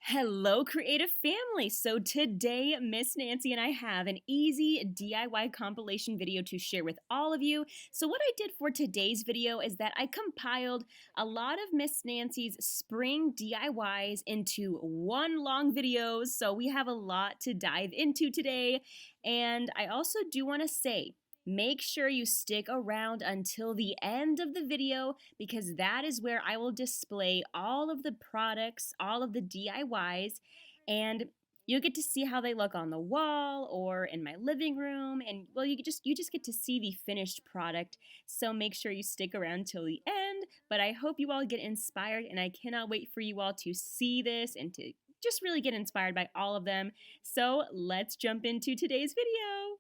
Hello, creative family. So today, Miss Nancy and I have an easy DIY compilation video to share with all of you. So what I did for today's video is that I compiled a lot of Miss Nancy's spring DIYs into one long video. So we have a lot to dive into today. And I also do want to say, make sure you stick around until the end of the video because that is where I will display all of the products, all of the DIYs, and you'll get to see how they look on the wall or in my living room, and well, you just get to see the finished product. So make sure you stick around till the end. But I hope you all get inspired, and I cannot wait for you all to see this and to just really get inspired by all of them. So let's jump into today's video.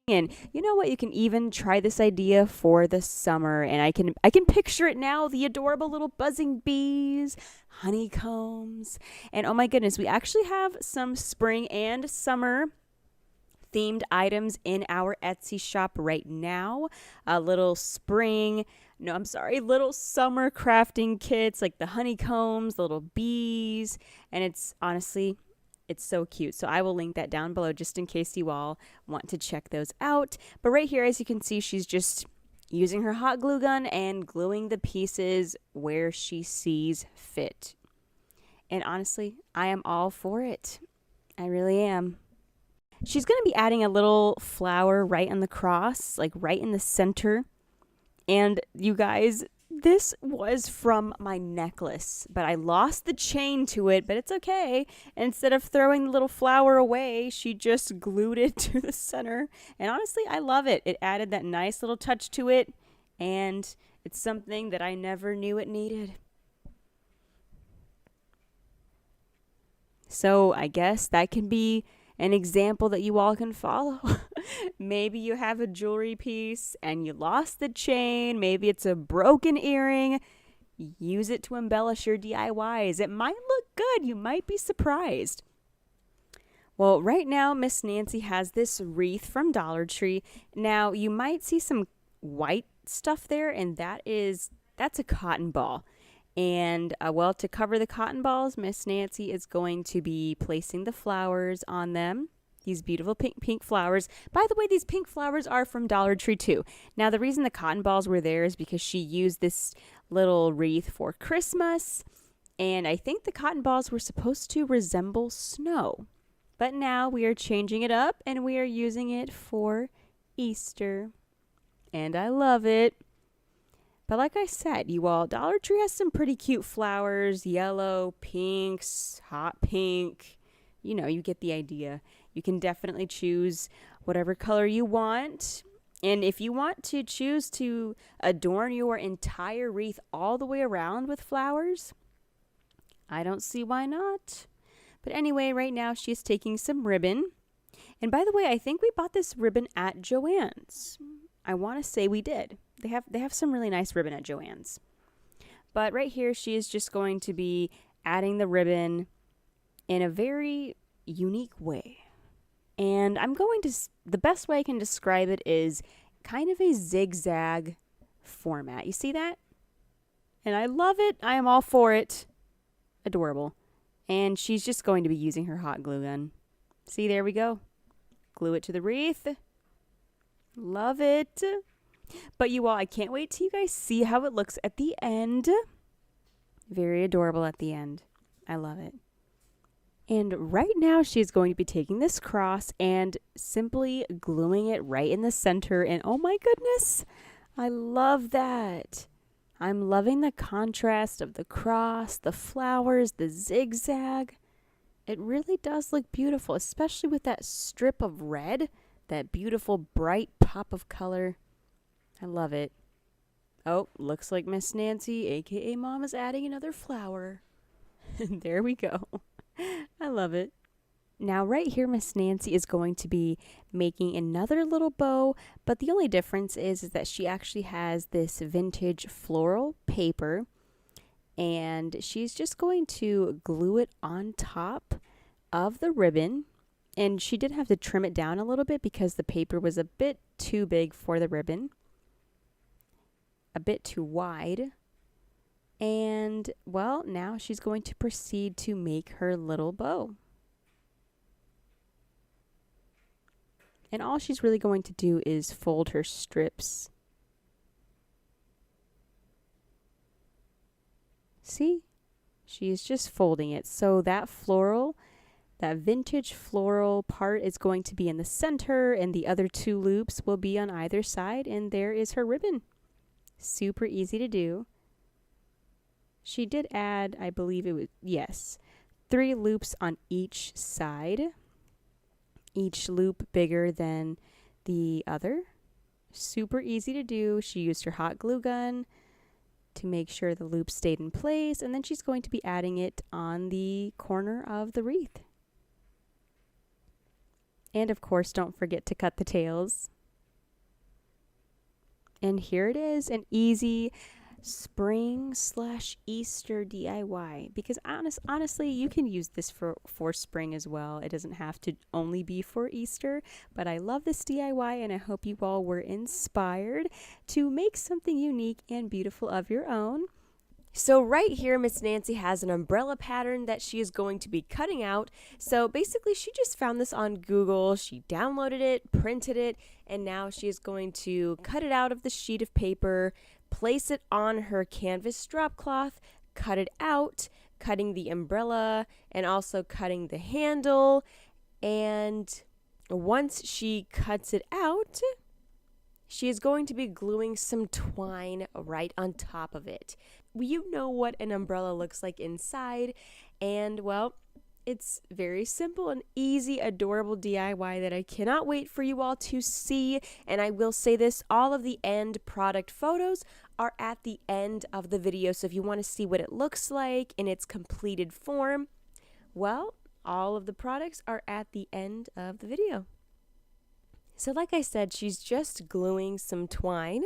And you know what? You can even try this idea for the summer, and I can picture it now, the adorable little buzzing bees, honeycombs, and oh my goodness, we actually have some spring and summer themed items in our Etsy shop right now. A little spring, no, I'm sorry, little summer crafting kits like the honeycombs, the little bees, and it's so cute. So I will link that down below just in case you all want to check those out. But right here, as you can see, she's just using her hot glue gun and gluing the pieces where she sees fit. And honestly, I am all for it. I really am. She's going to be adding a little flower right on the cross, like right in the center. And you guys, this was from my necklace, but I lost the chain to it, but it's okay. Instead of throwing the little flower away, she just glued it to the center. And honestly, I love it. It added that nice little touch to it, and it's something that I never knew it needed. So I guess that can be an example that you all can follow. Maybe you have a jewelry piece and you lost the chain. Maybe it's a broken earring. Use it to embellish your DIYs. It might look good. You might be surprised. Well, right now, Miss Nancy has this wreath from Dollar Tree. Now, you might see some white stuff there, and that's a cotton ball. And, well, to cover the cotton balls, Miss Nancy is going to be placing the flowers on them. These beautiful pink flowers. By the way, these pink flowers are from Dollar Tree too. Now, the reason the cotton balls were there is because she used this little wreath for Christmas. And I think the cotton balls were supposed to resemble snow. But now we are changing it up and we are using it for Easter. And I love it. But like I said, you all, Dollar Tree has some pretty cute flowers, yellow, pinks, hot pink. You know, you get the idea. You can definitely choose whatever color you want. And if you want to choose to adorn your entire wreath all the way around with flowers, I don't see why not. But anyway, right now she's taking some ribbon. And by the way, I think we bought this ribbon at Joann's. I want to say we did. They have some really nice ribbon at Joann's. But right here, she is just going to be adding the ribbon in a very unique way. And the best way I can describe it is kind of a zigzag format. You see that? And I love it. I am all for it. Adorable. And she's just going to be using her hot glue gun. See, there we go. Glue it to the wreath. Love it. But you all, I can't wait till you guys see how it looks at the end. Very adorable at the end. I love it. And right now she's going to be taking this cross and simply gluing it right in the center. And oh my goodness, I love that. I'm loving the contrast of the cross, the flowers, the zigzag. It really does look beautiful, especially with that strip of red, that beautiful bright pop of color. I love it. Oh, looks like Miss Nancy, aka Mom, is adding another flower. There we go. I love it. Now right here, Miss Nancy is going to be making another little bow, but the only difference is that she actually has this vintage floral paper, and she's just going to glue it on top of the ribbon. And she did have to trim it down a little bit because the paper was a bit too big for the ribbon, a bit too wide. And, well, now she's going to proceed to make her little bow. And all she's really going to do is fold her strips. See? She is just folding it. So that vintage floral part is going to be in the center, and the other 2 loops will be on either side, and there is her ribbon. Super easy to do. She did add, I believe it was, yes, 3 loops on each side, each loop bigger than the other. Super easy to do. She used her hot glue gun to make sure the loop stayed in place, and then she's going to be adding it on the corner of the wreath. And of course, don't forget to cut the tails. And here it is, an easy spring/Easter DIY, because honestly, you can use this for spring as well. It doesn't have to only be for Easter, but I love this DIY, and I hope you all were inspired to make something unique and beautiful of your own. So right here, Miss Nancy has an umbrella pattern that she is going to be cutting out. So basically, she just found this on Google. She downloaded it, printed it, and now she is going to cut it out of the sheet of paper, place it on her canvas drop cloth, cut it out, cutting the umbrella and also cutting the handle. And once she cuts it out, she is going to be gluing some twine right on top of it. You know what an umbrella looks like inside, and well, it's very simple and easy, adorable DIY that I cannot wait for you all to see. And I will say this, all of the end product photos are at the end of the video. So if you want to see what it looks like in its completed form, well, all of the products are at the end of the video. So like I said, she's just gluing some twine.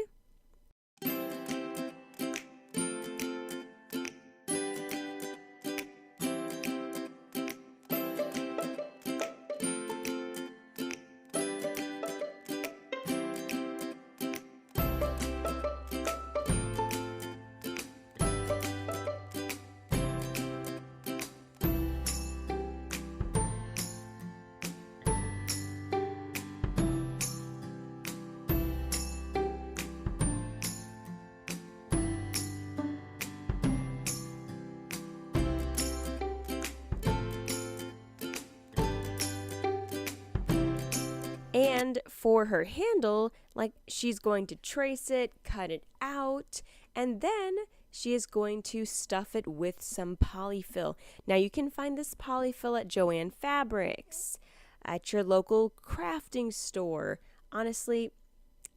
And for her handle, like, she's going to trace it, cut it out, and then she is going to stuff it with some polyfill. Now you can find this polyfill at Joann Fabrics, at your local crafting store. Honestly,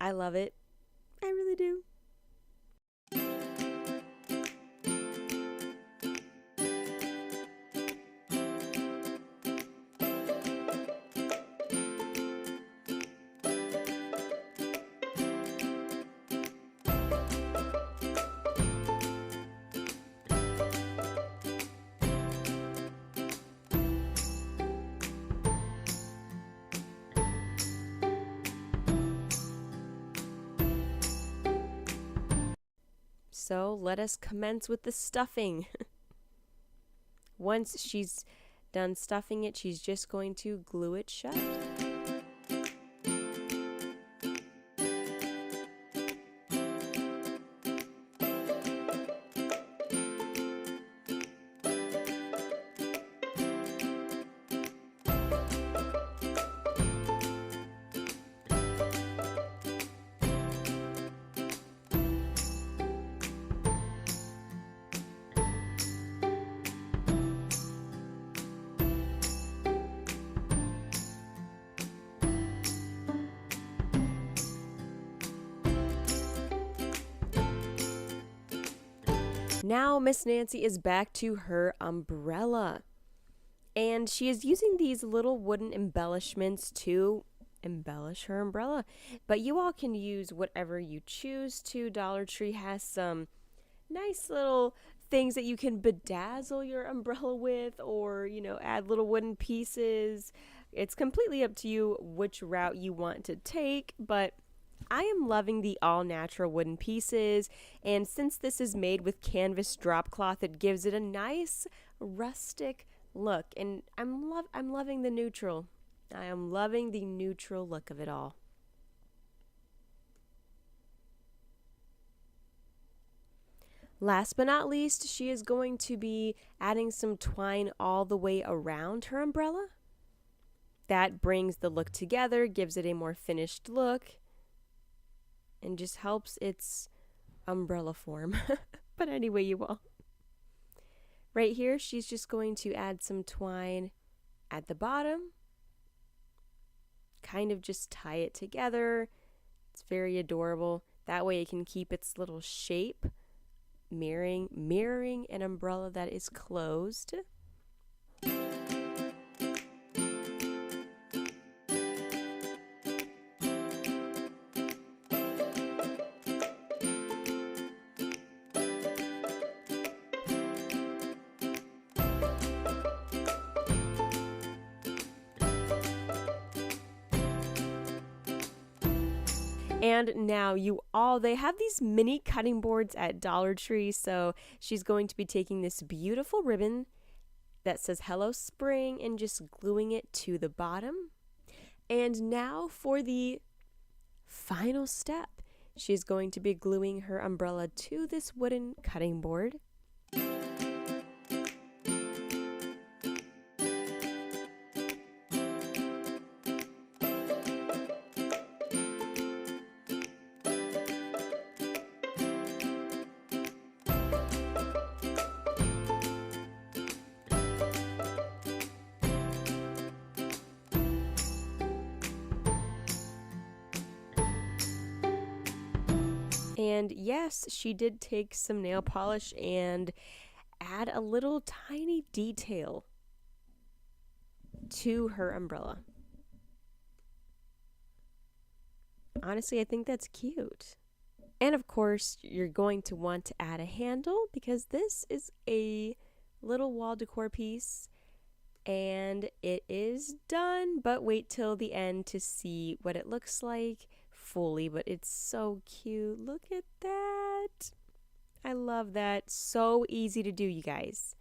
I love it. I really do. So let us commence with the stuffing. Once she's done stuffing it, she's just going to glue it shut. Now Miss Nancy is back to her umbrella, and she is using these little wooden embellishments to embellish her umbrella, but you all can use whatever you choose to. Dollar Tree has some nice little things that you can bedazzle your umbrella with, or add little wooden pieces. It's completely up to you which route you want to take, but I am loving the all natural wooden pieces, and since this is made with canvas drop cloth, it gives it a nice rustic look, and I'm loving the neutral. I am loving the neutral look of it all. Last but not least, she is going to be adding some twine all the way around her umbrella. That brings the look together, gives it a more finished look, and just helps its umbrella form. But anyway, you all. Right here, she's just going to add some twine at the bottom. Kind of just tie it together. It's very adorable. That way it can keep its little shape, mirroring an umbrella that is closed. And now they have these mini cutting boards at Dollar Tree. So she's going to be taking this beautiful ribbon that says Hello Spring and just gluing it to the bottom. And now for the final step, she's going to be gluing her umbrella to this wooden cutting board. And yes, she did take some nail polish and add a little tiny detail to her umbrella. Honestly, I think that's cute. And of course, you're going to want to add a handle because this is a little wall decor piece and it is done, but wait till the end to see what it looks like fully. But it's so cute. Look at that. I love that. So easy to do, you guys.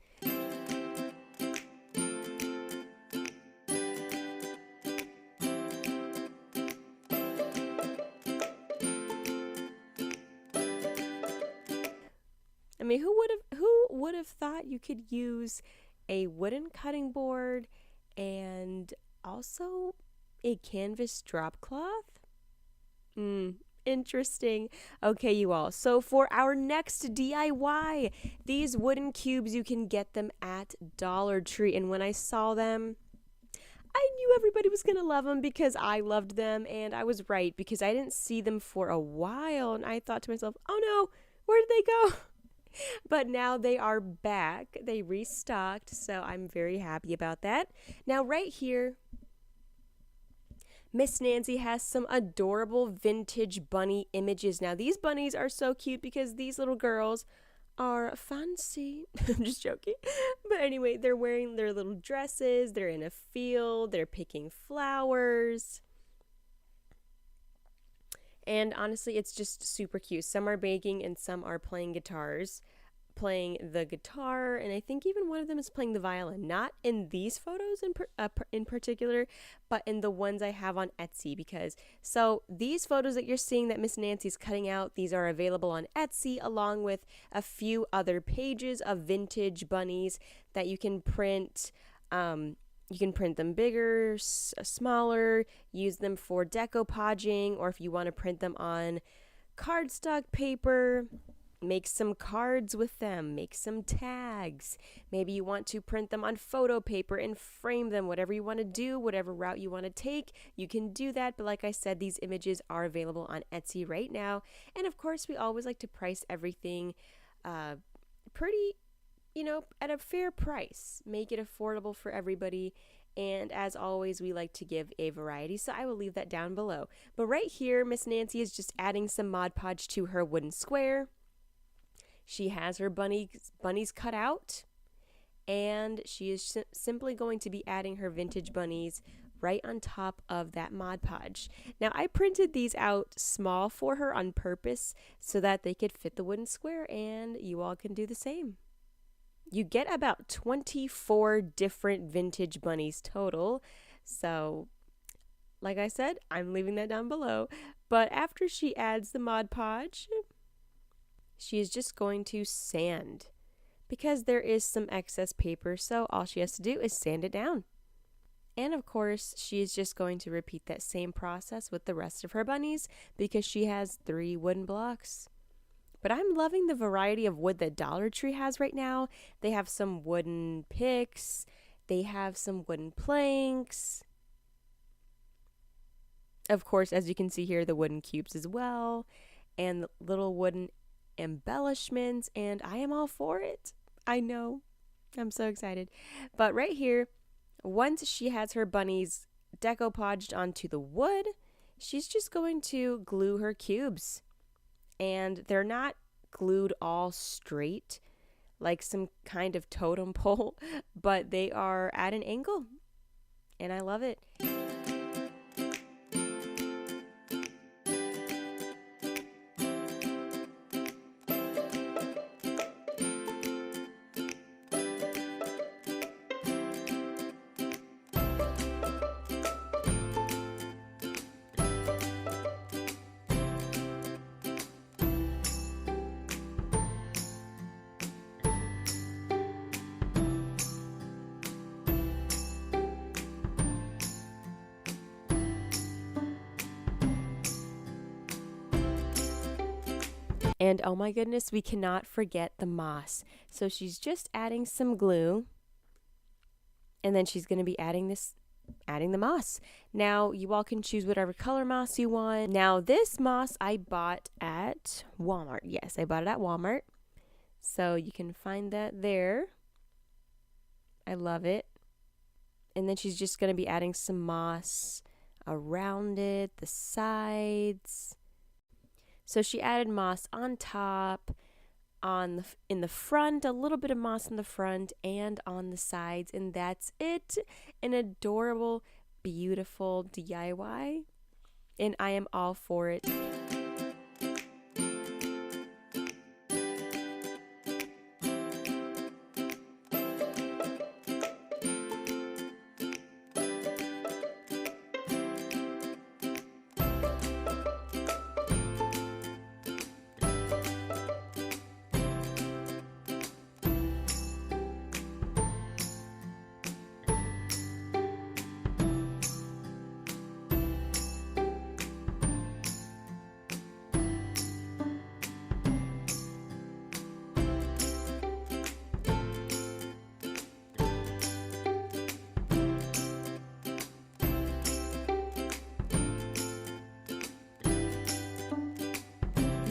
I mean, who would have thought you could use a wooden cutting board and also a canvas drop cloth? Interesting. Okay, you all. So for our next DIY, these wooden cubes, you can get them at Dollar Tree. And when I saw them, I knew everybody was going to love them because I loved them. And I was right because I didn't see them for a while. And I thought to myself, oh no, where did they go? But now they are back. They restocked. So I'm very happy about that. Now right here, Miss Nancy has some adorable vintage bunny images. Now, these bunnies are so cute because these little girls are fancy. I'm just joking. But anyway, they're wearing their little dresses. They're in a field. They're picking flowers. And honestly, it's just super cute. Some are baking and some are playing playing the guitar, and I think even one of them is playing the violin. Not in these photos in particular, but in the ones I have on Etsy. So these photos that you're seeing that Miss Nancy's cutting out, these are available on Etsy along with a few other pages of vintage bunnies that you can print. You can print them bigger, smaller, use them for decoupaging, or if you want to print them on cardstock paper, make some cards with them, make some tags. Maybe you want to print them on photo paper and frame them. Whatever you want to do, whatever route you want to take, you can do that. But like I said, these images are available on Etsy right now. And of course, we always like to price everything pretty, at a fair price. Make it affordable for everybody. And as always, we like to give a variety, so I will leave that down below. But right here, Miss Nancy is just adding some Mod Podge to her wooden square. She has her bunnies cut out, and she is simply going to be adding her vintage bunnies right on top of that Mod Podge. Now I printed these out small for her on purpose so that they could fit the wooden square, and you all can do the same. You get about 24 different vintage bunnies total. So, like I said, I'm leaving that down below. But after she adds the Mod Podge, she is just going to sand, because there is some excess paper, so all she has to do is sand it down. And of course, she is just going to repeat that same process with the rest of her bunnies because she has 3 wooden blocks. But I'm loving the variety of wood that Dollar Tree has right now. They have some wooden picks, they have some wooden planks. Of course, as you can see here, the wooden cubes as well, and little wooden embellishments, and I am all for it. I know. I'm so excited. But right here, once she has her bunnies decopaged onto the wood, she's just going to glue her cubes. And they're not glued all straight like some kind of totem pole, but they are at an angle. And I love it. And oh my goodness, we cannot forget the moss. So she's just adding some glue, and then she's going to be adding the moss. Now you all can choose whatever color moss you want. Now this moss I bought at Walmart. Yes, I bought it at Walmart. So you can find that there. I love it. And then she's just going to be adding some moss around it, the sides. So she added moss on top, in the front, a little bit of moss in the front and on the sides, and that's it. An adorable, beautiful DIY, and I am all for it.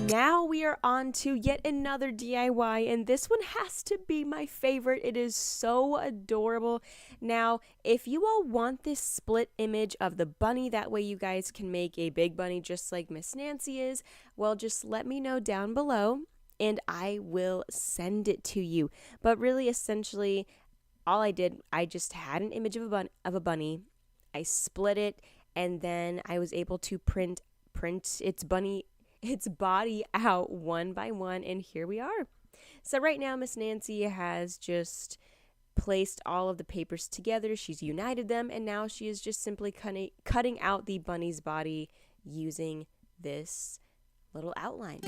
Now we are on to yet another DIY, and this one has to be my favorite. It is so adorable. Now, if you all want this split image of the bunny, that way you guys can make a big bunny just like Miss Nancy is, well, just let me know down below and I will send it to you. But really, essentially, all I did, I just had an image of a bunny. I split it, and then I was able to print its body out one by one, and here we are. So right now Miss Nancy has just placed all of the papers together. She's united them, and now she is just simply cutting out the bunny's body using this little outline.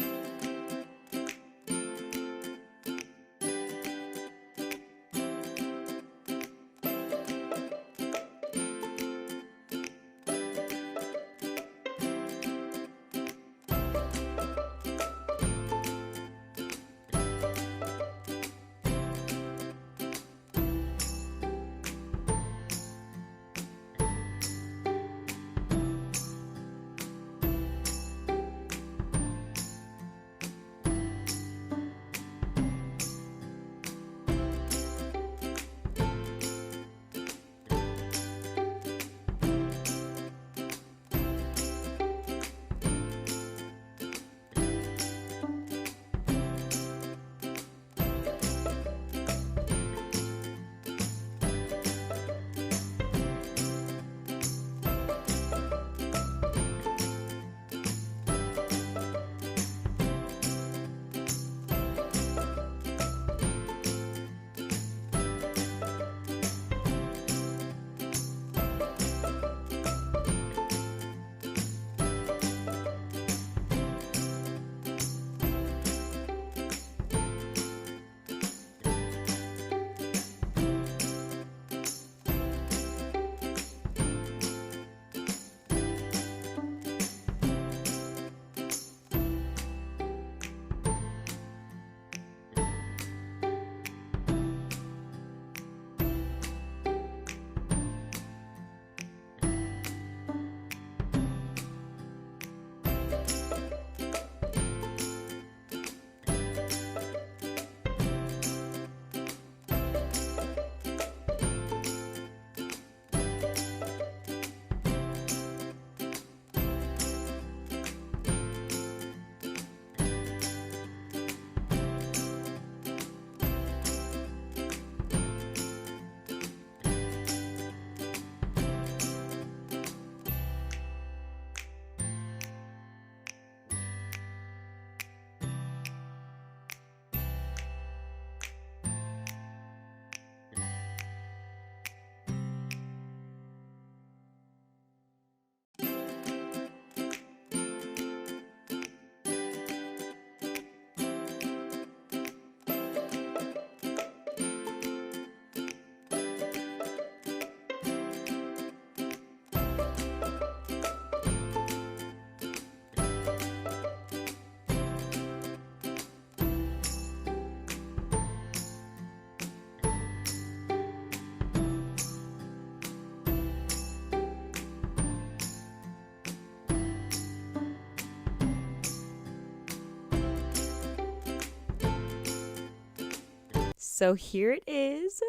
So here it is.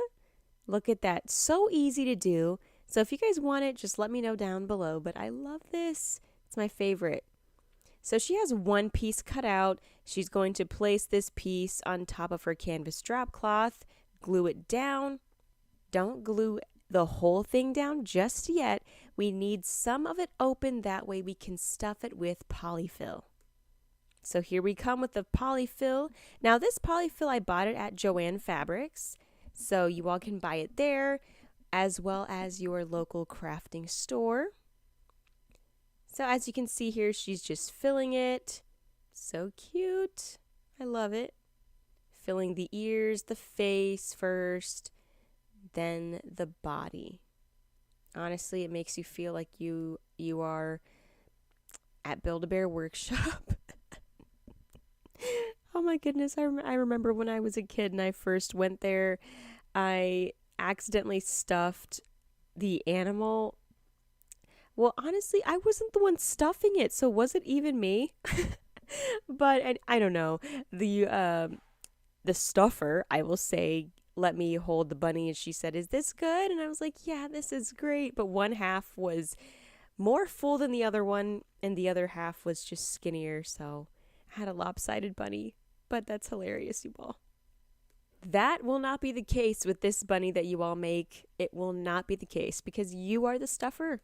Look at that. So easy to do. So if you guys want it, just let me know down below. But I love this. It's my favorite. So she has one piece cut out. She's going to place this piece on top of her canvas drop cloth, glue it down. Don't glue the whole thing down just yet. We need some of it open, that way we can stuff it with polyfill. So here we come with the polyfill. Now this polyfill, I bought it at Joann Fabrics, so you all can buy it there as well as your local crafting store. So as you can see here, she's just filling it. So cute. I love it. Filling the ears, the face first, then the body. Honestly, it makes you feel like you are at Build-A-Bear Workshop. Oh my goodness, I remember when I was a kid and I first went there, I accidentally stuffed the animal. Well, honestly, I wasn't the one stuffing it, so was it even me? But I don't know. The stuffer, I will say, let me hold the bunny, and she said, "Is this good?" And I was like, "Yeah, this is great." But one half was more full than the other one, and the other half was just skinnier, so I had a lopsided bunny. But that's hilarious, you all. That will not be the case with this bunny that you all make. It will not be the case because you are the stuffer.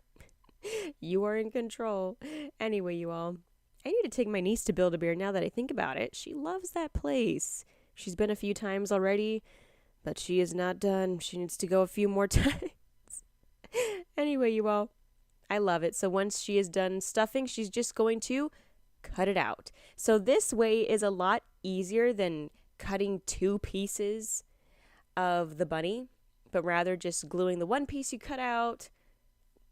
You are in control. Anyway, you all, I need to take my niece to Build-A-Bear now that I think about it. She loves that place. She's been a few times already, but she is not done. She needs to go a few more times. Anyway, you all, I love it. So once she is done stuffing, she's just going to cut it out. So this way is a lot easier than cutting two pieces of the bunny, but rather just gluing the one piece you cut out,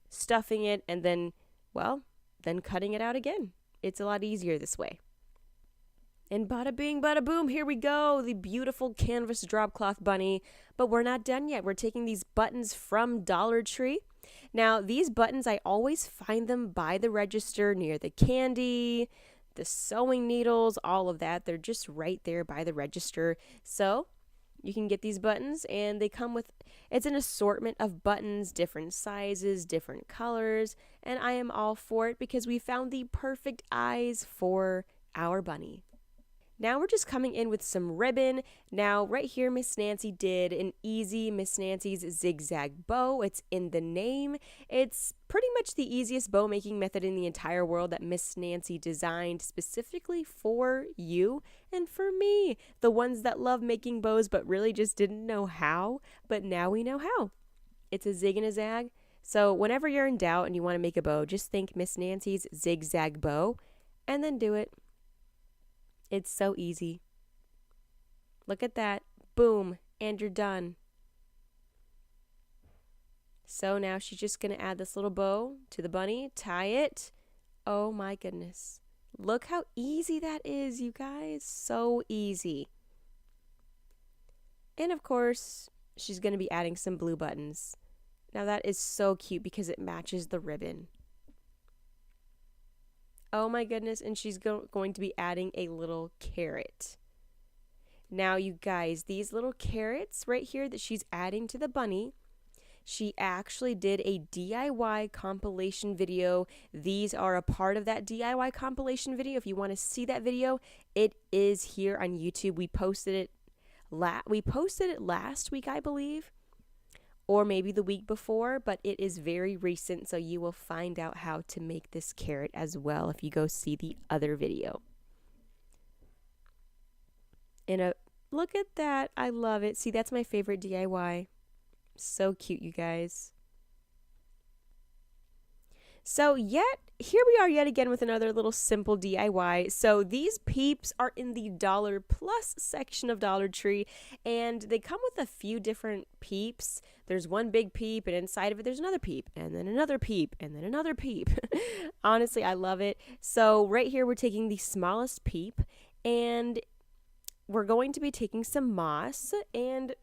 stuffing it, and then, well, then cutting it out again. It's a lot easier this way. And bada bing, bada boom, here we go, the beautiful canvas drop cloth bunny. But we're not done yet. We're taking these buttons from Dollar Tree. Now, these buttons, I always find them by the register near the candy, the sewing needles, all of that. They're just right there by the register. So you can get these buttons, and they come with, it's an assortment of buttons, different sizes, different colors, and I am all for it because we found the perfect eyes for our bunny. Now we're just coming in with some ribbon. Now right here, Miss Nancy did an easy Miss Nancy's zigzag bow. It's in the name. It's pretty much the easiest bow making method in the entire world that Miss Nancy designed specifically for you and for me. The ones that love making bows but really just didn't know how, but now we know how. It's a zig and a zag. So whenever you're in doubt and you want to make a bow, just think Miss Nancy's zigzag bow and then do it. It's so easy. Look at that. Boom. And you're done. So now she's just going to add this little bow to the bunny, tie it. Oh my goodness. Look how easy that is, you guys. So easy. And of course, she's going to be adding some blue buttons. Now that is so cute because it matches the ribbon. Oh my goodness, and she's going to be adding a little carrot. Now you guys, these little carrots right here that she's adding to the bunny, she actually did a DIY compilation video. These are a part of that DIY compilation video. If you want to see that video, it is here on YouTube. We posted it last week, I believe, or maybe the week before, but it is very recent, so you will find out how to make this carrot as well if you go see the other video. And look at that. I love it. See, that's my favorite DIY. So cute, you guys. So here we are yet again with another little simple DIY. So these peeps are in the Dollar Plus section of Dollar Tree, and they come with a few different peeps. There's one big peep, and inside of it there's another peep, and then another peep, and then another peep. Honestly, I love it. So right here we're taking the smallest peep, and we're going to be taking some moss and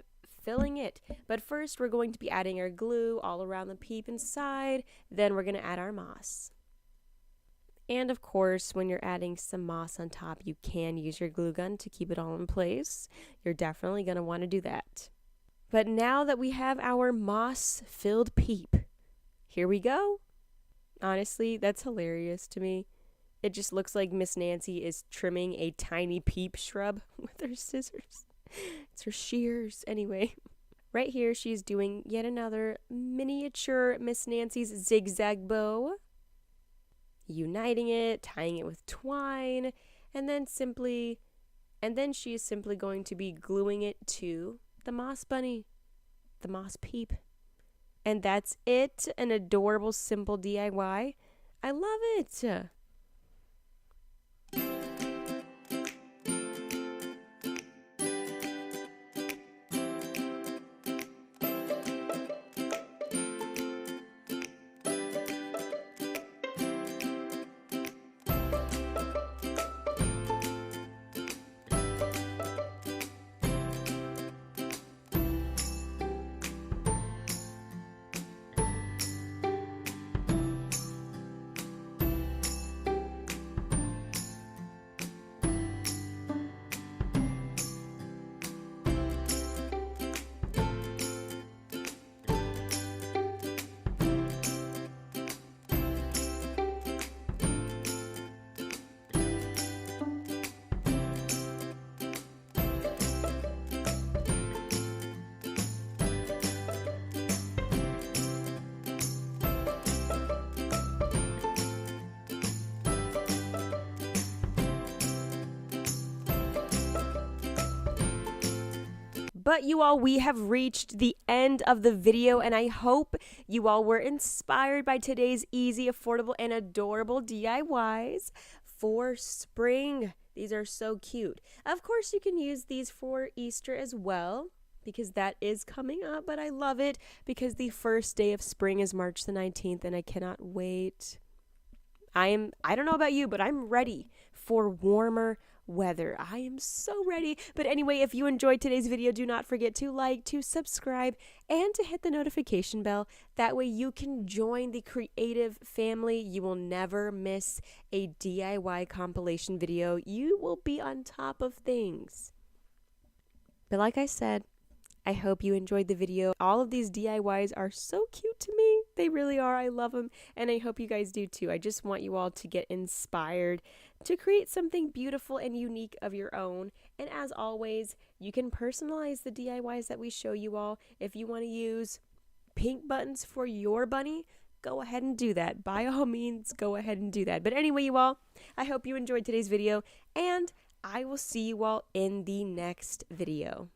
filling it. But first we're going to be adding our glue all around the peep inside, then we're going to add our moss. And of course, when you're adding some moss on top, you can use your glue gun to keep it all in place. You're definitely going to want to do that. But now that we have our moss-filled peep, here we go. Honestly, that's hilarious to me. It just looks like Miss Nancy is trimming a tiny peep shrub with her scissors. It's her shears. Anyway, right here she's doing yet another miniature Miss Nancy's zigzag bow. Uniting it, tying it with twine, and then she is simply going to be gluing it to the moss bunny, the moss peep. And that's it, an adorable, simple DIY. I love it. But you all, we have reached the end of the video, and I hope you all were inspired by today's easy, affordable, and adorable DIYs for spring. These are so cute. Of course, you can use these for Easter as well, because that is coming up, but I love it because the first day of spring is March the 19th, and I cannot wait. I don't know about you, but I'm ready for warmer weather. I am so ready. But anyway, if you enjoyed today's video, do not forget to like, to subscribe, and to hit the notification bell. That way you can join the creative family. You will never miss a DIY compilation video. You will be on top of things. But like I said, I hope you enjoyed the video. All of these DIYs are so cute to me. They really are. I love them. And I hope you guys do too. I just want you all to get inspired to create something beautiful and unique of your own. And as always, you can personalize the DIYs that we show you all. If you want to use pink buttons for your bunny, go ahead and do that. By all means, go ahead and do that. But anyway, you all, I hope you enjoyed today's video. And I will see you all in the next video.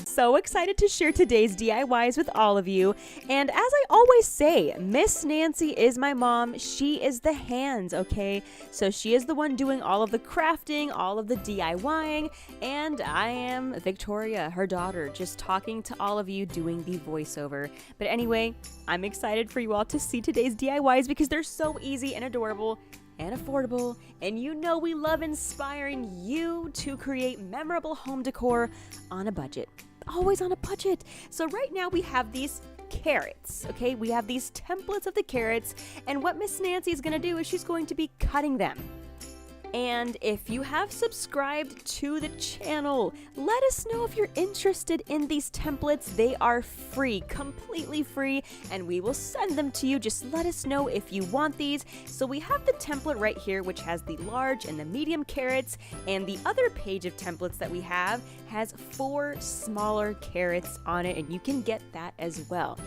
So excited to share today's DIYs with all of you. And as I always say, Miss Nancy is my mom. She is the hands, okay? So she is the one doing all of the crafting, all of the DIYing, and I am Victoria, her daughter, just talking to all of you, doing the voiceover. But anyway, I'm excited for you all to see today's DIYs because they're so easy and adorable and affordable, and you know we love inspiring you to create memorable home decor on a budget. Always on a budget. So right now we have these carrots, okay? We have these templates of the carrots, and what Miss Nancy is going to do is she's going to be cutting them. And if you have subscribed to the channel, let us know if you're interested in these templates. They are free, completely free, and we will send them to you. Just let us know if you want these. So we have the template right here, which has the large and the medium carrots, and the other page of templates that we have has 4 smaller carrots on it, and you can get that as well.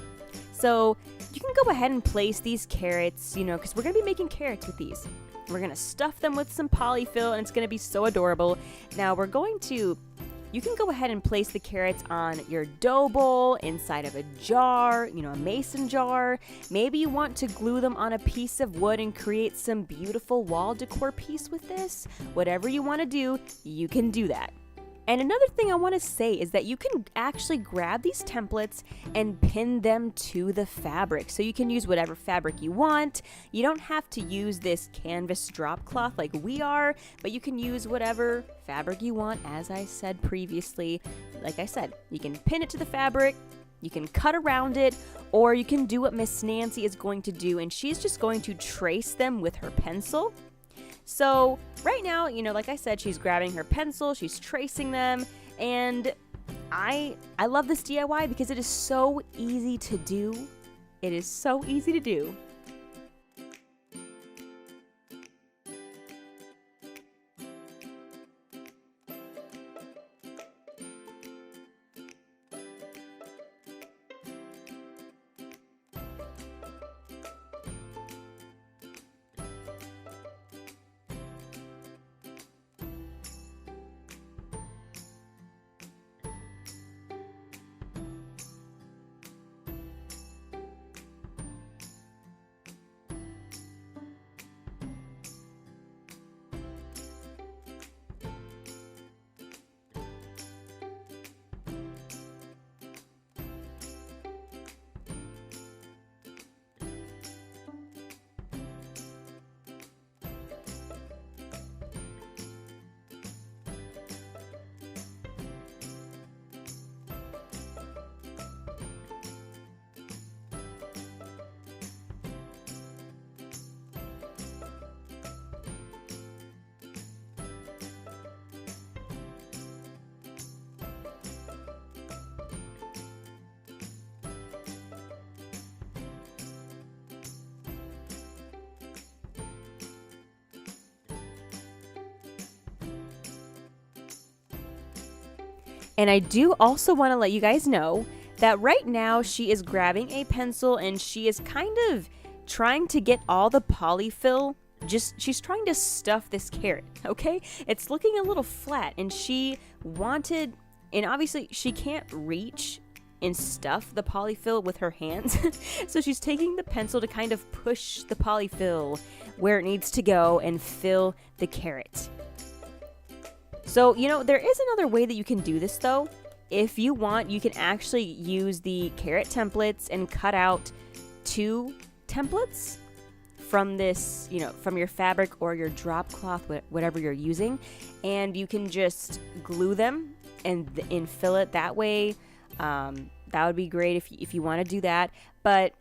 So you can go ahead and place these carrots, because we're going to be making carrots with these. We're going to stuff them with some polyfill, and it's going to be so adorable. Now, we're going to you can go ahead and place the carrots on your dough bowl, inside of a jar, a mason jar. Maybe you want to glue them on a piece of wood and create some beautiful wall decor piece with this. Whatever you want to do, you can do that. And another thing I want to say is that you can actually grab these templates and pin them to the fabric. So you can use whatever fabric you want. You don't have to use this canvas drop cloth like we are, but you can use whatever fabric you want, as I said previously. Like I said, you can pin it to the fabric, you can cut around it, or you can do what Miss Nancy is going to do, and she's just going to trace them with her pencil. So right now, like I said, she's grabbing her pencil, she's tracing them, and I love this DIY because it is so easy to do. It is so easy to do. And I do also want to let you guys know that right now she is grabbing a pencil and she is kind of trying to get all the polyfill. She's trying to stuff this carrot, okay? It's looking a little flat, and and obviously she can't reach and stuff the polyfill with her hands. So she's taking the pencil to kind of push the polyfill where it needs to go and fill the carrot. So, there is another way that you can do this though. If you want, you can actually use the carrot templates and cut out 2 templates from this, from your fabric or your drop cloth, whatever you're using, and you can just glue them and fill it that way. That would be great if you want to do that. But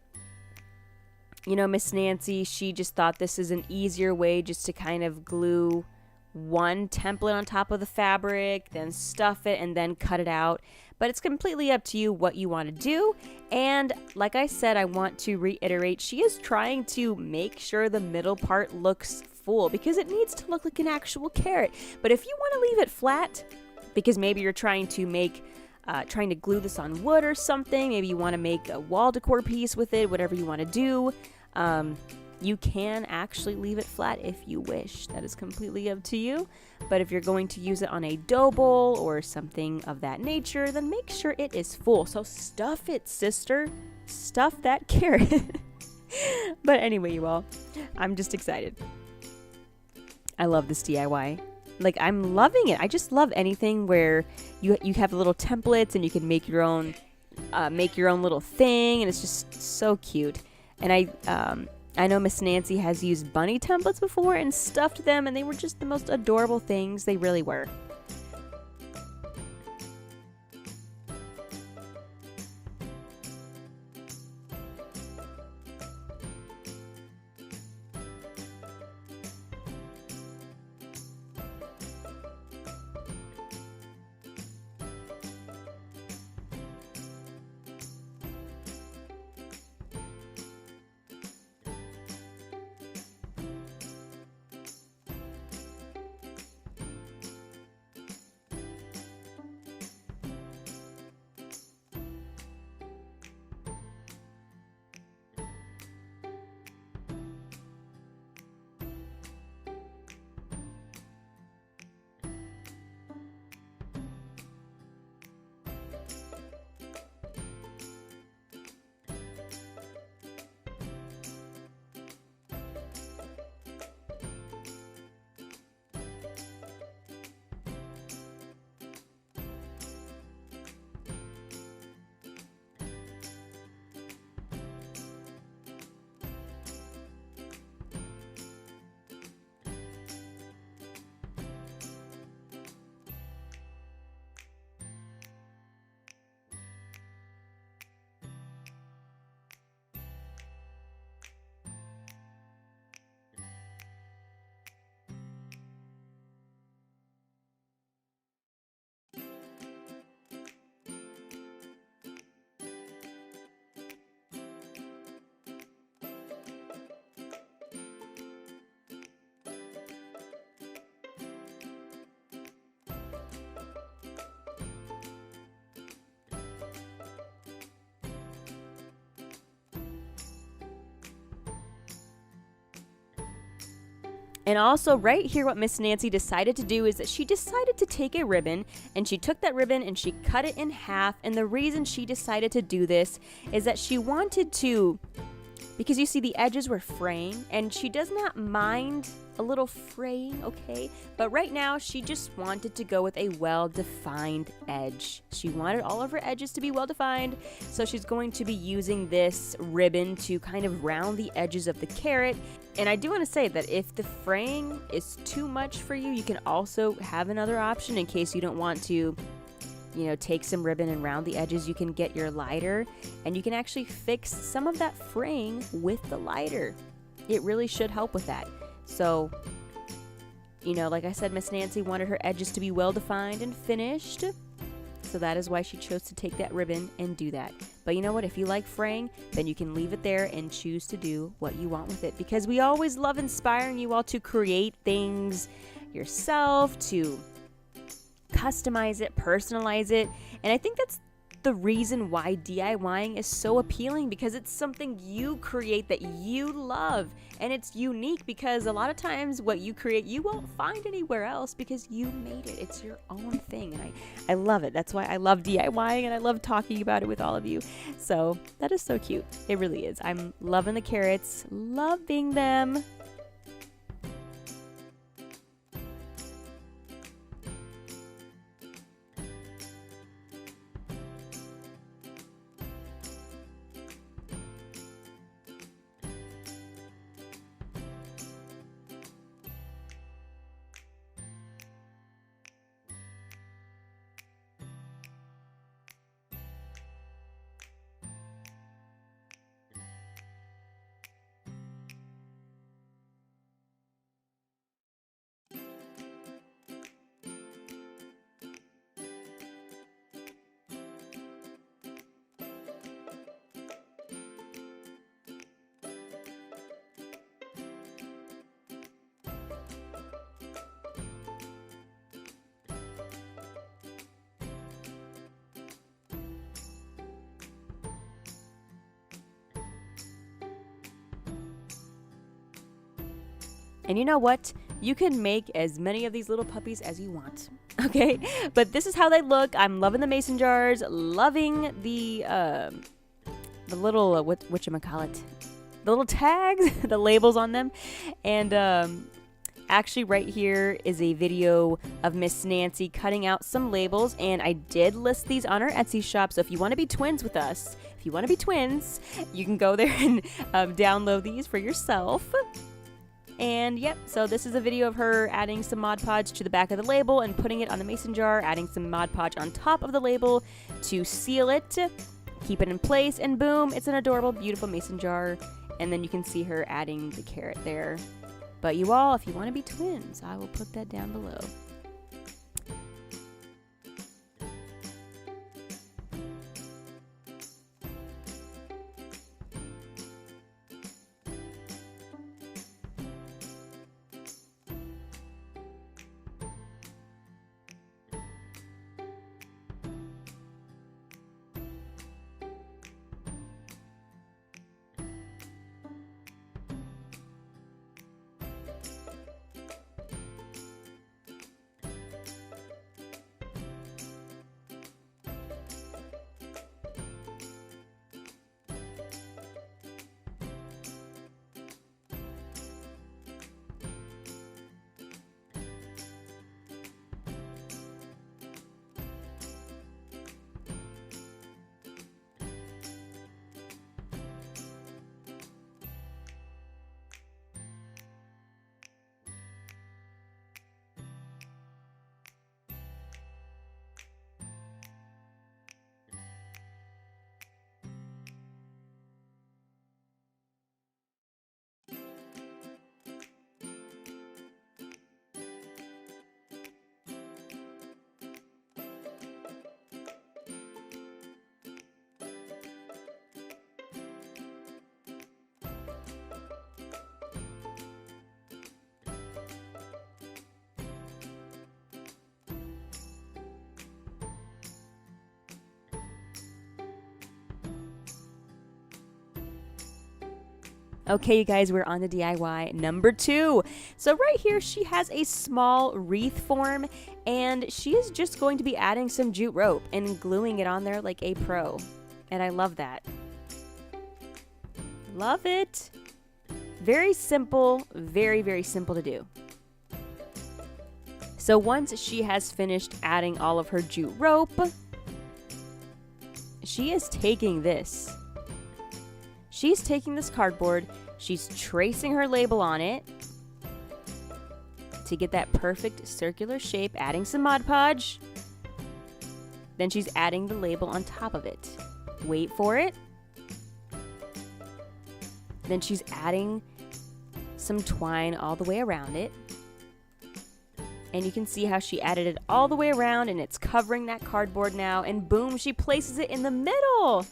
Miss Nancy, she just thought this is an easier way just to kind of glue one template on top of the fabric, then stuff it, and then cut it out. But it's completely up to you what you want to do. And like I said, I want to reiterate, she is trying to make sure the middle part looks full because it needs to look like an actual carrot. But if you want to leave it flat, because maybe you're trying to glue this on wood or something, maybe you want to make a wall decor piece with it, whatever you want to do, you can actually leave it flat if you wish. That is completely up to you. But if you're going to use it on a dough bowl or something of that nature, then make sure it is full. So stuff it, sister. Stuff that carrot. But anyway, you all, I'm just excited. I love this DIY. Like, I'm loving it. I just love anything where you have little templates and you can make your own little thing, and it's just so cute. And I know Miss Nancy has used bunny templates before and stuffed them, and they were just the most adorable things. They really were. And also right here, what Miss Nancy decided to do is that she decided to take a ribbon, and she took that ribbon and she cut it in half. And the reason she decided to do this is that she wanted to, because you see the edges were fraying, and she does not mind a little fraying, okay? But right now, she just wanted to go with a well-defined edge. She wanted all of her edges to be well-defined, so she's going to be using this ribbon to kind of round the edges of the carrot. And I do want to say that if the fraying is too much for you, you can also have another option in case you don't want to, take some ribbon and round the edges. You can get your lighter, and you can actually fix some of that fraying with the lighter. It really should help with that. So, like I said, Miss Nancy wanted her edges to be well defined and finished. So that is why she chose to take that ribbon and do that. But you know what? If you like fraying, then you can leave it there and choose to do what you want with it. Because we always love inspiring you all to create things yourself, to customize it, personalize it. And I think that's the reason why DIYing is so appealing, because it's something you create that you love, and it's unique because a lot of times what you create you won't find anywhere else because you made it. It's your own thing, and I love it. That's why I love DIYing, and I love talking about it with all of you. So that is so cute. It really is. I'm loving the carrots, loving them. And you know what? You can make as many of these little puppies as you want. Okay? But this is how they look. I'm loving the mason jars, loving the little whatchamacallit? The little tags, the labels on them. And actually right here is a video of Miss Nancy cutting out some labels, and I did list these on our Etsy shop. So if you want to be twins with us, you can go there and download these for yourself. And yep, so this is a video of her adding some Mod Podge to the back of the label and putting it on the mason jar, adding some Mod Podge on top of the label to seal it, keep it in place, and boom, it's an adorable, beautiful mason jar. And then you can see her adding the carrot there. But you all, if you want to be twins, I will put that down below. Okay, you guys, we're on to DIY number 2. So right here, she has a small wreath form, and she is just going to be adding some jute rope and gluing it on there like a pro. And I love that. Love it. Very simple, very, very simple to do. So once she has finished adding all of her jute rope, she is taking this. She's taking this cardboard, she's tracing her label on it to get that perfect circular shape, adding some Mod Podge. Then she's adding the label on top of it. Wait for it. Then she's adding some twine all the way around it. And you can see how she added it all the way around, and it's covering that cardboard now. And boom, she places it in the middle.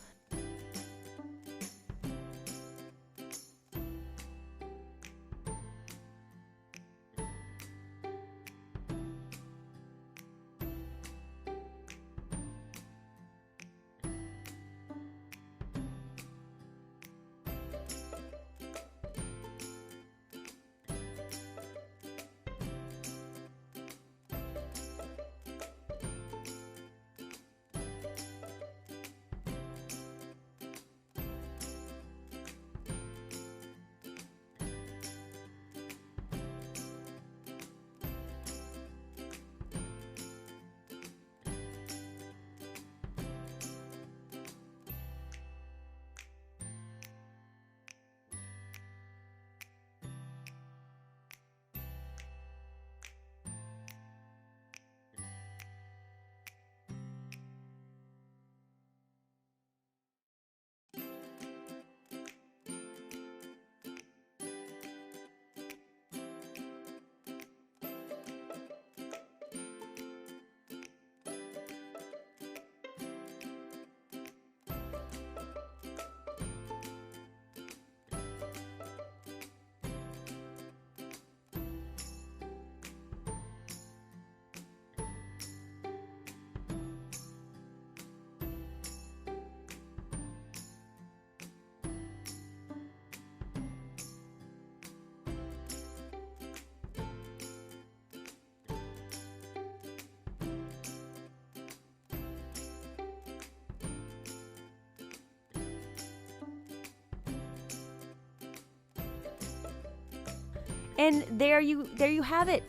And there you have it.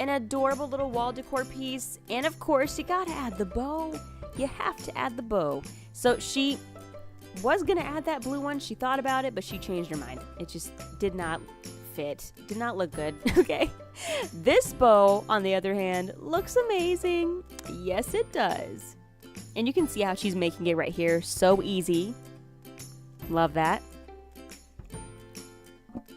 An adorable little wall decor piece. And of course, you gotta add the bow. You have to add the bow. So she was gonna add that blue one. She thought about it, but she changed her mind. It just did not fit. Did not look good. Okay. This bow, on the other hand, looks amazing. Yes, it does. And you can see how she's making it right here. So easy. Love that.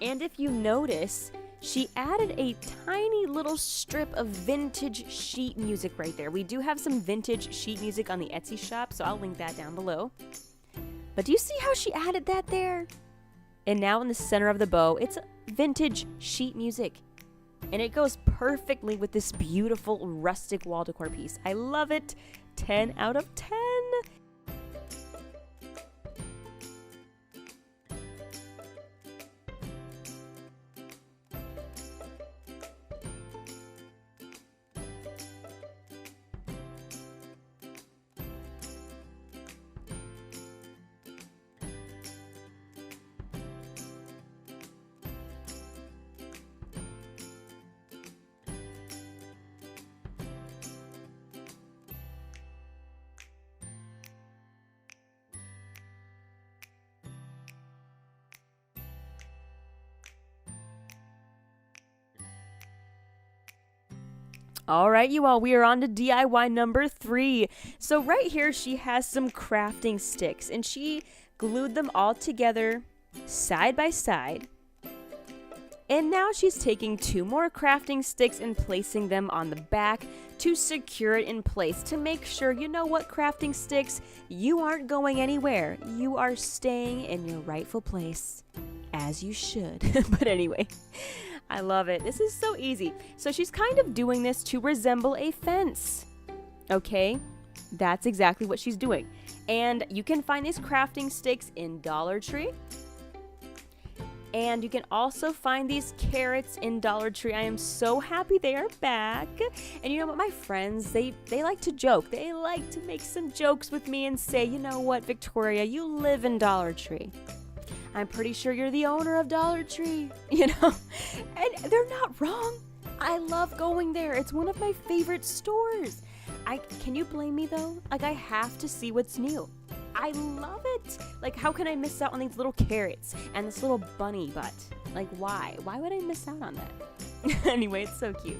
And if you notice, she added a tiny little strip of vintage sheet music right there. We do have some vintage sheet music on the Etsy shop, so I'll link that down below. But do you see how she added that there? And now in the center of the bow, it's vintage sheet music. And it goes perfectly with this beautiful rustic wall decor piece. I love it. 10 out of 10. All right, you all, we are on to DIY number 3. So right here, she has some crafting sticks, and she glued them all together side by side. And now she's taking 2 more crafting sticks and placing them on the back to secure it in place to make sure, you know what, crafting sticks, you aren't going anywhere. You are staying in your rightful place, as you should. But anyway, I love it. This is so easy. So she's kind of doing this to resemble a fence. Okay, that's exactly what she's doing. And you can find these crafting sticks in Dollar Tree. And you can also find these carrots in Dollar Tree. I am so happy they are back. And you know what, my friends, they like to joke. They like to make some jokes with me and say, you know what, Victoria, you live in Dollar Tree. I'm pretty sure you're the owner of Dollar Tree, you know? And they're not wrong. I love going there. It's one of my favorite stores. Can you blame me though? Like, I have to see what's new. I love it. Like, how can I miss out on these little carrots and this little bunny butt? Like, why? Why would I miss out on that? Anyway, it's so cute.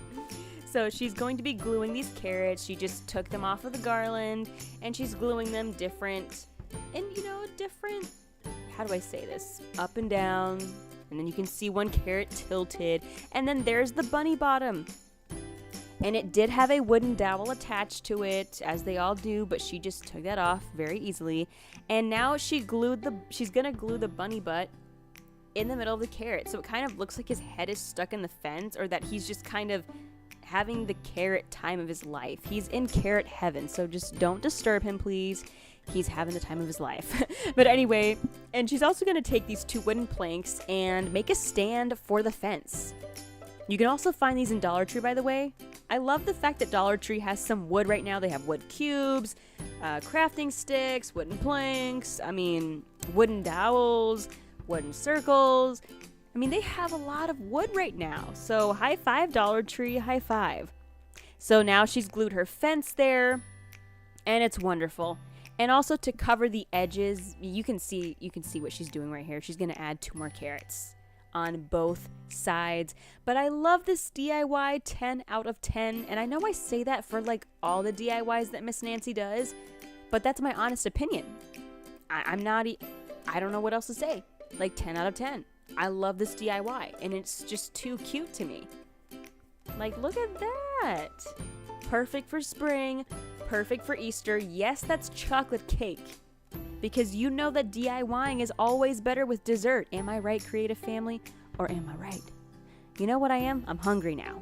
So she's going to be gluing these carrots. She just took them off of the garland and she's gluing them different, how do I say this? Up and down. And then you can see one carrot tilted. And then there's the bunny bottom. And it did have a wooden dowel attached to it, as they all do, but she just took that off very easily. And now she's gonna glue the bunny butt in the middle of the carrot. So it kind of looks like his head is stuck in the fence, or that he's just kind of having the carrot time of his life. He's in carrot heaven, so just don't disturb him, please. He's having the time of his life. But anyway, and she's also gonna take these 2 wooden planks and make a stand for the fence. You can also find these in Dollar Tree, by the way. I love the fact that Dollar Tree has some wood right now. They have wood cubes, crafting sticks, wooden planks, wooden dowels, wooden circles. They have a lot of wood right now. So high five, Dollar Tree, high five. So now she's glued her fence there, and it's wonderful. And also to cover the edges, you can see what she's doing right here. She's gonna add 2 more carrots on both sides. But I love this DIY, 10 out of 10. And I know I say that for like all the DIYs that Miss Nancy does, but that's my honest opinion. I don't know what else to say. Like 10 out of 10. I love this DIY and it's just too cute to me. Like, look at that. Perfect for spring, perfect for Easter. Yes, that's chocolate cake. Because you know that DIYing is always better with dessert. Am I right, creative family? Or am I right? You know what I am? I'm hungry now.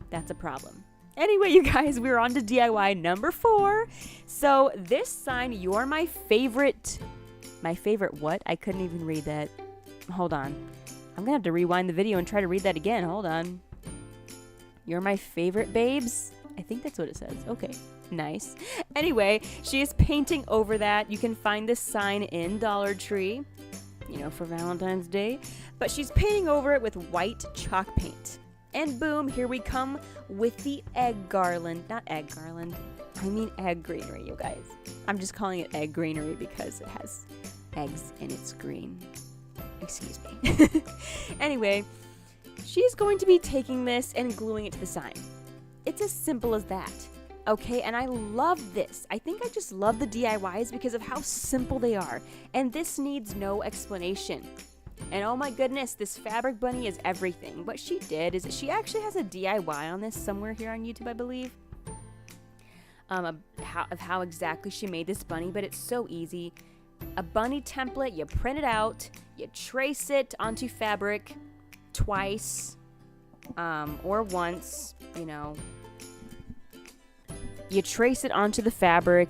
That's a problem. Anyway, you guys, we're on to DIY number 4. So this sign, you're my favorite. My favorite what? I couldn't even read that. Hold on. I'm going to have to rewind the video and try to read that again. Hold on. You're my favorite babes? I think that's what it says. Okay. Nice. Anyway, she is painting over that. You can find this sign in Dollar Tree, for Valentine's Day. But she's painting over it with white chalk paint. And boom, here we come with the egg garland. Not egg garland. I mean egg greenery, you guys. I'm just calling it egg greenery because it has eggs in its green. Excuse me. Anyway, she's going to be taking this and gluing it to the sign. It's as simple as that. Okay, and I love this. I think I just love the DIYs because of how simple they are. And this needs no explanation. And oh my goodness, this fabric bunny is everything. What she did is she actually has a DIY on this somewhere here on YouTube, I believe. Of how exactly she made this bunny, but it's so easy. A bunny template, you print it out, you trace it onto fabric twice, or once, You trace it onto the fabric,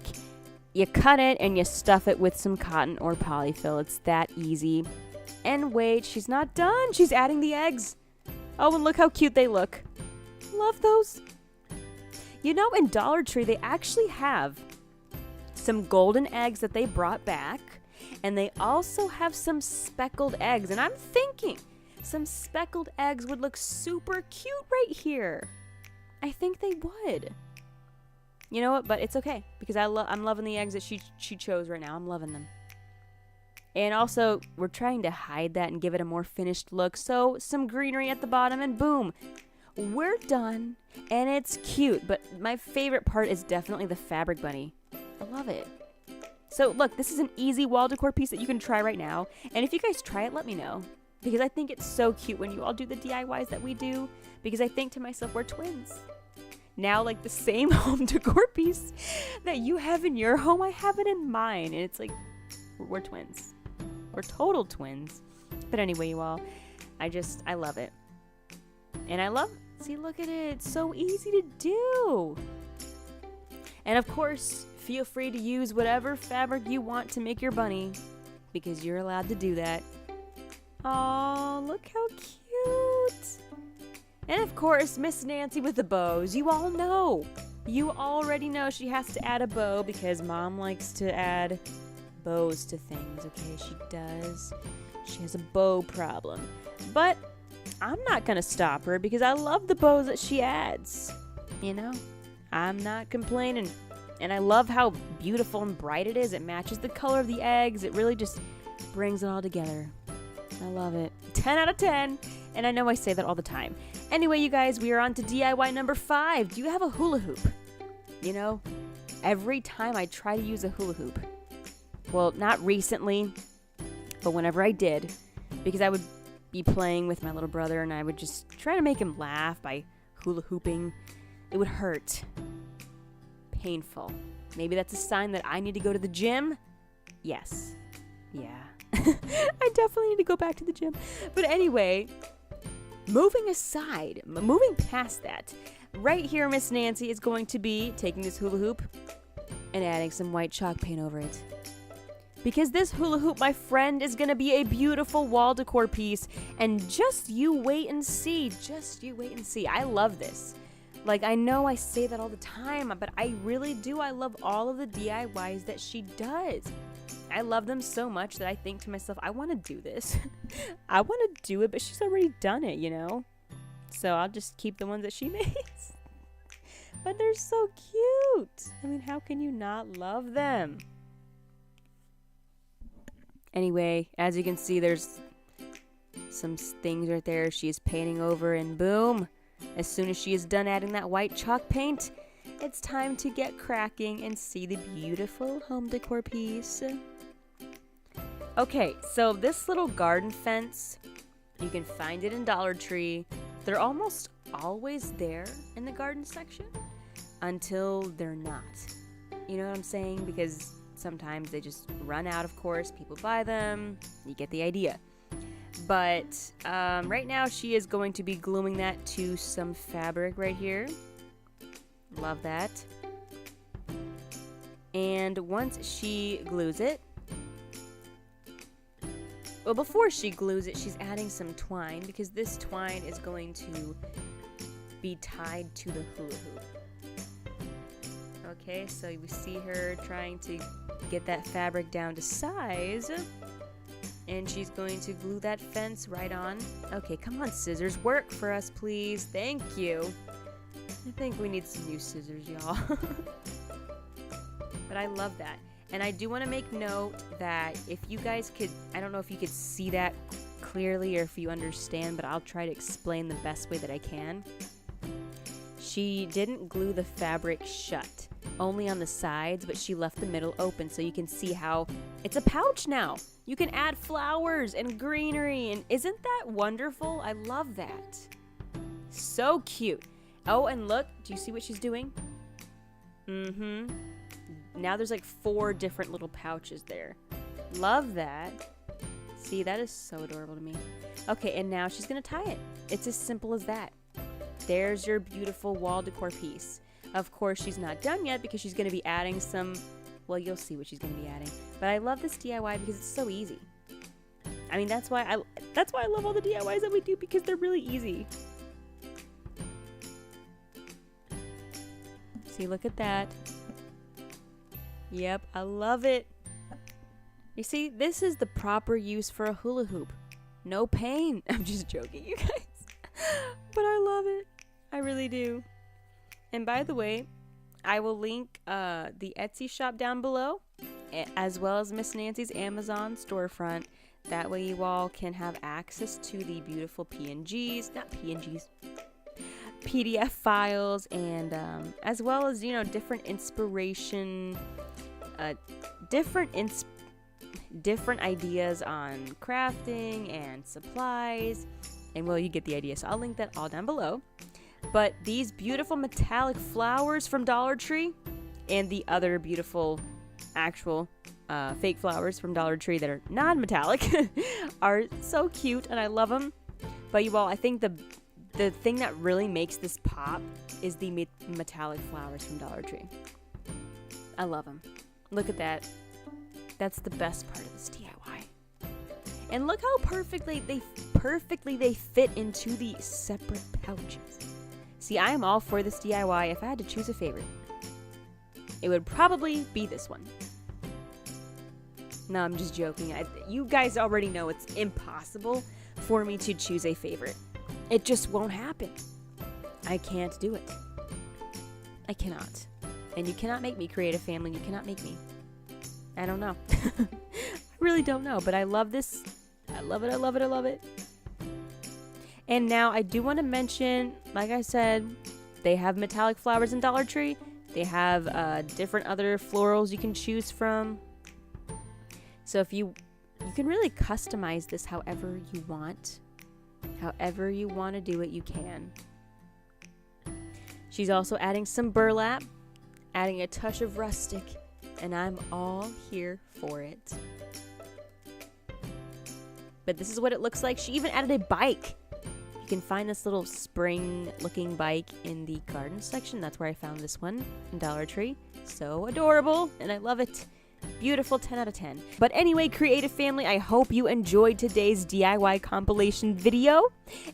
you cut it, and you stuff it with some cotton or polyfill. It's that easy. And wait, she's not done. She's adding the eggs. Oh, and look how cute they look. Love those. In Dollar Tree, they actually have some golden eggs that they brought back. And they also have some speckled eggs. And I'm thinking some speckled eggs would look super cute right here. I think they would. You know what? But it's okay because I'm loving the eggs that she chose right now. I'm loving them. And also, we're trying to hide that and give it a more finished look. So, some greenery at the bottom and boom. We're done. And it's cute. But my favorite part is definitely the fabric bunny. I love it. So, look, this is an easy wall decor piece that you can try right now. And if you guys try it, let me know. Because I think it's so cute when you all do the DIYs that we do. Because I think to myself, we're twins. Now, like the same home decor piece that you have in your home, I have it in mine. And it's like, we're twins. We're total twins. But anyway, you all, I love it. And see, look at it. It's so easy to do. And of course, feel free to use whatever fabric you want to make your bunny. Because you're allowed to do that. Oh, look how cute. And of course, Miss Nancy with the bows. You all know. You already know she has to add a bow because Mom likes to add bows to things, okay? She does. She has a bow problem. But I'm not going to stop her because I love the bows that she adds. You know? I'm not complaining. And I love how beautiful and bright it is. It matches the color of the eggs. It really just brings it all together. I love it. 10 out of 10. And I know I say that all the time. Anyway, you guys, we are on to DIY number 5. Do you have a hula hoop? You know, every time I try to use a hula hoop, well, not recently, but whenever I did, because I would be playing with my little brother and I would just try to make him laugh by hula hooping, it would hurt. Painful. Maybe that's a sign that I need to go to the gym? Yes. Yeah. I definitely need to go back to the gym. But anyway, moving past that, right here Miss Nancy is going to be taking this hula hoop and adding some white chalk paint over it. Because this hula hoop, my friend, is going to be a beautiful wall decor piece. And just you wait and see. Just you wait and see. I love this. Like, I know I say that all the time, but I really do. I love all of the DIYs that she does. I love them so much that I think to myself, I want to do this. I want to do it, but she's already done it, you know? So I'll just keep the ones that she makes. But they're so cute. I mean, how can you not love them? Anyway, as you can see, there's some things right there she is painting over, and boom! As soon as she is done adding that white chalk paint, it's time to get cracking and see the beautiful home decor piece. Okay, so this little garden fence, you can find it in Dollar Tree. They're almost always there in the garden section until they're not. You know what I'm saying? Because sometimes they just run out, of course. People buy them. You get the idea. But right now she is going to be gluing that to some fabric right here. Love that. And once she glues it, well, before she glues it, she's adding some twine because this twine is going to be tied to the hula hoop. Okay, so we see her trying to get that fabric down to size. And she's going to glue that fence right on. Okay, come on, scissors. Work for us, please. Thank you. I think we need some new scissors, y'all. But I love that. And I do want to make note that if you guys could, I don't know if you could see that clearly or if you understand, but I'll try to explain the best way that I can. She didn't glue the fabric shut, only on the sides, but she left the middle open so you can see how it's a pouch now. You can add flowers and greenery, and isn't that wonderful? I love that. So cute. Oh, and look, do you see what she's doing? Mm-hmm. Now there's like 4 different little pouches there. Love that. See, that is so adorable to me. Okay, and now she's gonna tie it. It's as simple as that. There's your beautiful wall decor piece. Of course, she's not done yet because she's gonna be adding some, well, you'll see what she's gonna be adding. But I love this DIY because it's so easy. I mean, that's why I love all the DIYs that we do, because they're really easy. See, look at that. Yep, I love it. You see, this is the proper use for a hula hoop. No pain. I'm just joking, you guys. But I love it. I really do. And by the way, I will link the Etsy shop down below, as well as Miss Nancy's Amazon storefront. That way you all can have access to the beautiful PDF files, and as well as, you know, different inspiration, different ideas on crafting and supplies, and well, you get the idea. So I'll link that all down below. But these beautiful metallic flowers from Dollar Tree and the other beautiful actual fake flowers from Dollar Tree that are non-metallic are so cute, and I love them. But you all, I think the thing that really makes this pop is the metallic flowers from Dollar Tree. I love them. Look at that. That's the best part of this DIY. And look how perfectly they fit into the separate pouches. See, I am all for this DIY. If I had to choose a favorite, it would probably be this one. No, I'm just joking. You guys already know it's impossible for me to choose a favorite. It just won't happen. I can't do it. I cannot. And you cannot make me create a family. You cannot make me. I don't know. I really don't know, but I love this. I love it, I love it, I love it. And now I do want to mention, like I said, they have metallic flowers in Dollar Tree. They have different other florals you can choose from. So if you can really customize this however you want. However you want to do it, you can. She's also adding some burlap, adding a touch of rustic, and I'm all here for it. But this is what it looks like. She even added a bike. You can find this little spring-looking bike in the garden section. That's where I found this one in Dollar Tree. So adorable, and I love it. Beautiful, 10 out of 10. But anyway, creative family, I hope you enjoyed today's DIY compilation video.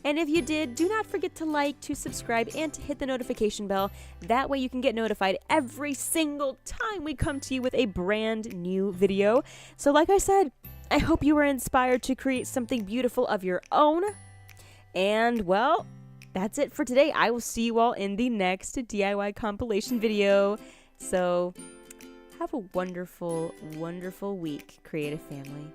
And if you did, do not forget to like, to subscribe, and to hit the notification bell. That way you can get notified every single time we come to you with a brand new video. So like I said, I hope you were inspired to create something beautiful of your own. And well, that's it for today. I will see you all in the next DIY compilation video. So have a wonderful, wonderful week, creative family.